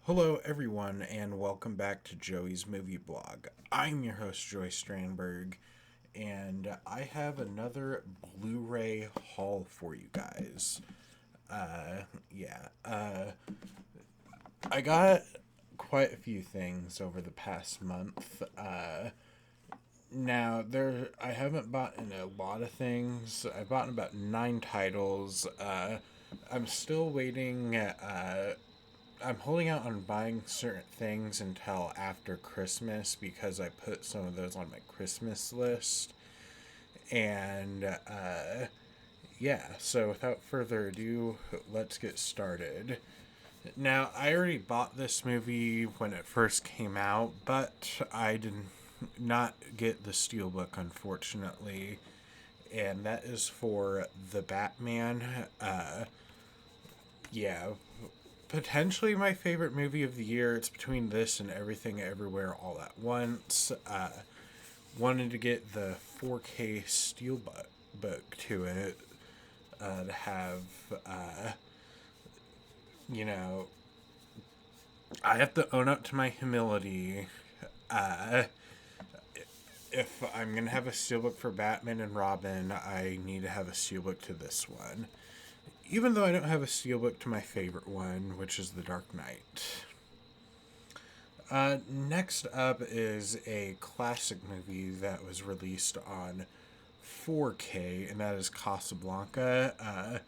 Hello, everyone, and welcome back to Joey's Movie Blog. I'm your host, Joey Strandberg, and I have another Blu ray haul for you guys. Uh, yeah, I got quite a few things over the past month. I haven't bought in a lot of things. I've bought about 9 titles. I'm still waiting. I'm holding out on buying certain things until after Christmas because I put some of those on my Christmas list. And yeah, so without further ado, let's get started. Now, I already bought this movie when it first came out, but I did not get the Steelbook, unfortunately. And that is for The Batman. Yeah, potentially my favorite movie of the year. It's between this and Everything Everywhere All at Once. Wanted to get the 4K Steelbook book to it to have, uh, you know, I have to own up to my humility. Uh, if I'm going to have a steelbook for Batman and Robin, I need to have a steelbook to this one. Even though I don't have a steelbook to my favorite one, which is The Dark Knight. Next up is a classic movie that was released on 4K, and that is Casablanca.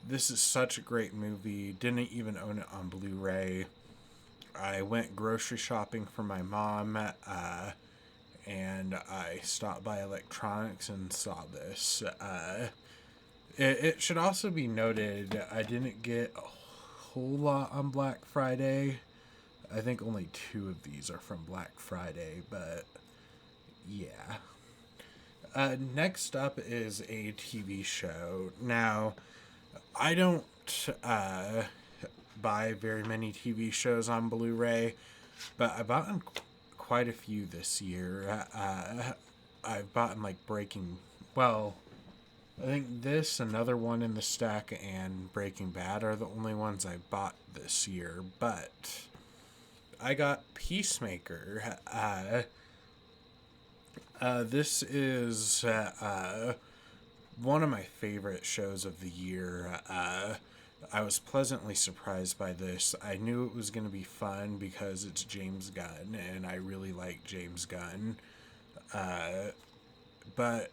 This is such a great movie. Didn't even own it on Blu ray. I went grocery shopping for my mom, and I stopped by electronics and saw this. It should also be noted I didn't get a whole lot on Black Friday. I think only 2 of these are from Black Friday, but yeah. Next up is a TV show. Now, I don't uh, buy very many TV shows on Blu ray, but I bought quite a few this year. I've bought like well, I think this, another one in the stack, and Breaking Bad are the only ones I bought this year, but I got Peacemaker. This is one of my favorite shows of the year. I was pleasantly surprised by this. I knew it was going to be fun because it's James Gunn, and I really like James Gunn. Uh, but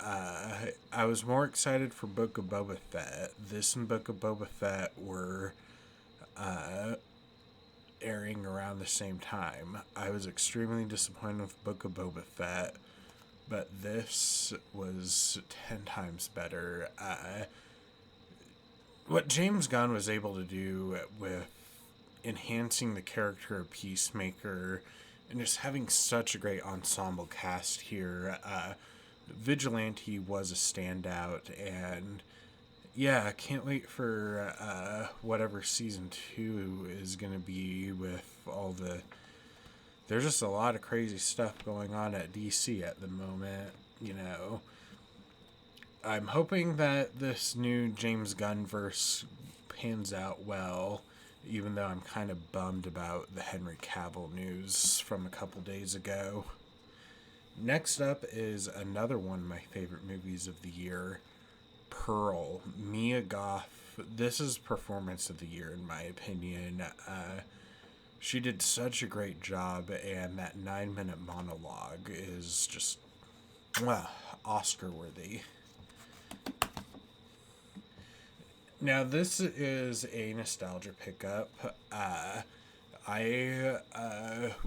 I was more excited for Book of Boba Fett. This and Book of Boba Fett were uh, airing around the same time. I was extremely disappointed with Book of Boba Fett, but this was 10 times better. What James Gunn was able to do with enhancing the character of Peacemaker and just having such a great ensemble cast here. Vigilante was a standout, and yeah, I can't wait for whatever season 2 is going to be with all the. There's just a lot of crazy stuff going on at DC at the moment, you know. I'm hoping that this new James Gunn verse pans out well, even though I'm kind of bummed about the Henry Cavill news from a couple days ago. Next up is another one of my favorite movies of the year, Pearl. Mia Goth. This is performance of the year, in my opinion. She did such a great job, and that 9-minute monologue is just Oscar worthy. Now, this is a nostalgia pickup. I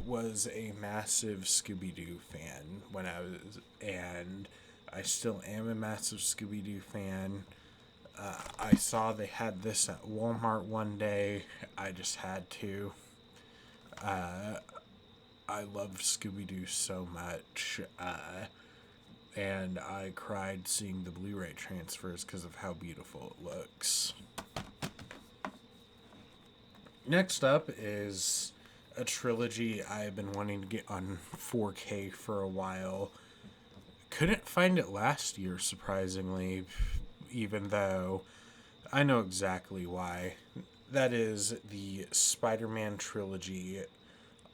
was a massive Scooby Doo fan and I still am a massive Scooby Doo fan. I saw they had this at Walmart one day. I just had to. Uh, I love Scooby Doo so much. And I cried seeing the Blu ray transfers because of how beautiful it looks. Next up is a trilogy I've been wanting to get on 4K for a while. Couldn't find it last year, surprisingly, even though I know exactly why. that is the Spider-Man trilogy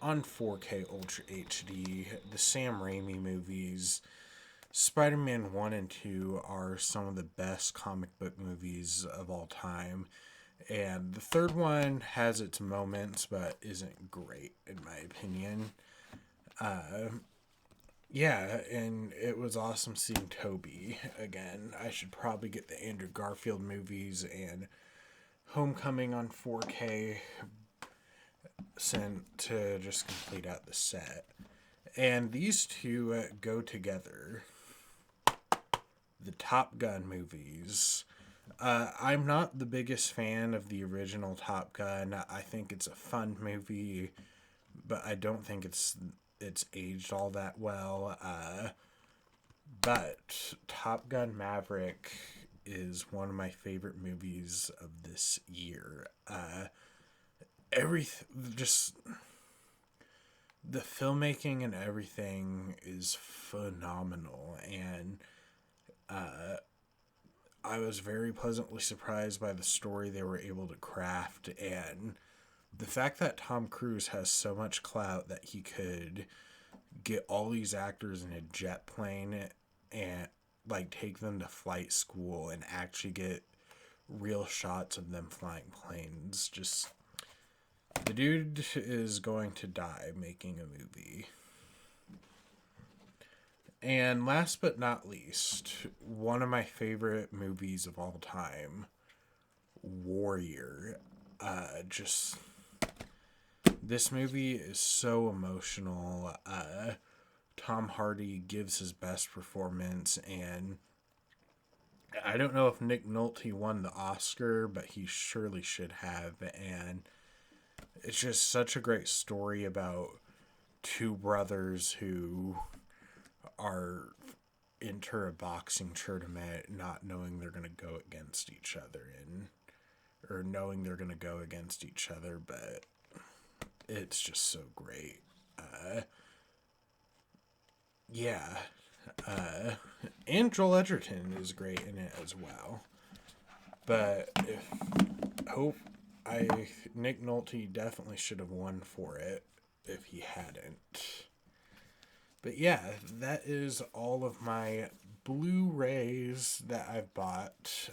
on 4K Ultra HD, the Sam Raimi movies. Spider-Man 1 and 2 are some of the best comic book movies of all time. And the third one has its moments, but isn't great, in my opinion. Yeah, and it was awesome seeing Toby again. I should probably get the Andrew Garfield movies and Homecoming on 4K sent to just complete out the set. And these two go together. The Top Gun movies. I'm not the biggest fan of the original Top Gun. I think it's a fun movie, but I don't think it's aged all that well. But Top Gun Maverick is one of my favorite movies of this year. Just the filmmaking and everything is phenomenal, and I was very pleasantly surprised by the story they were able to craft, and the fact that Tom Cruise has so much clout that he could get all these actors in a jet plane and like take them to flight school and actually get real shots of them flying planes. Just the dude is going to die making a movie. And last but not least, one of my favorite movies of all time, Warrior. Just this movie is so emotional. Tom Hardy gives his best performance, and I don't know if Nick Nolte won the Oscar, but he surely should have. And it's just such a great story about two brothers who are enter a boxing tournament not knowing they're going to go against each other, or knowing they're going to go against each other, but it's just so great. Yeah. And Joel Edgerton is great in it as well. But Nick Nolte definitely should have won for it if he hadn't. But yeah, that is all of my Blu-rays that I've bought.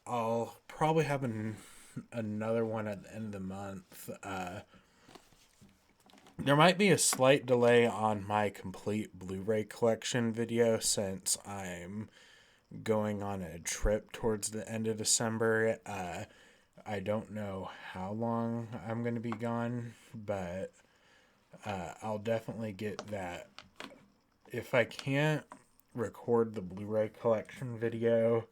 I'll probably have another one at the end of the month. There might be a slight delay on my complete Blu-ray collection video since I'm going on a trip towards the end of December. I don't know how long I'm going to be gone, but I'll definitely get that. If I can't record the Blu-ray collection video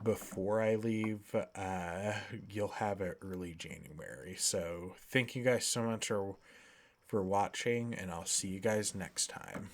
before I leave, you'll have it early January. So thank you guys so much for watching, and I'll see you guys next time.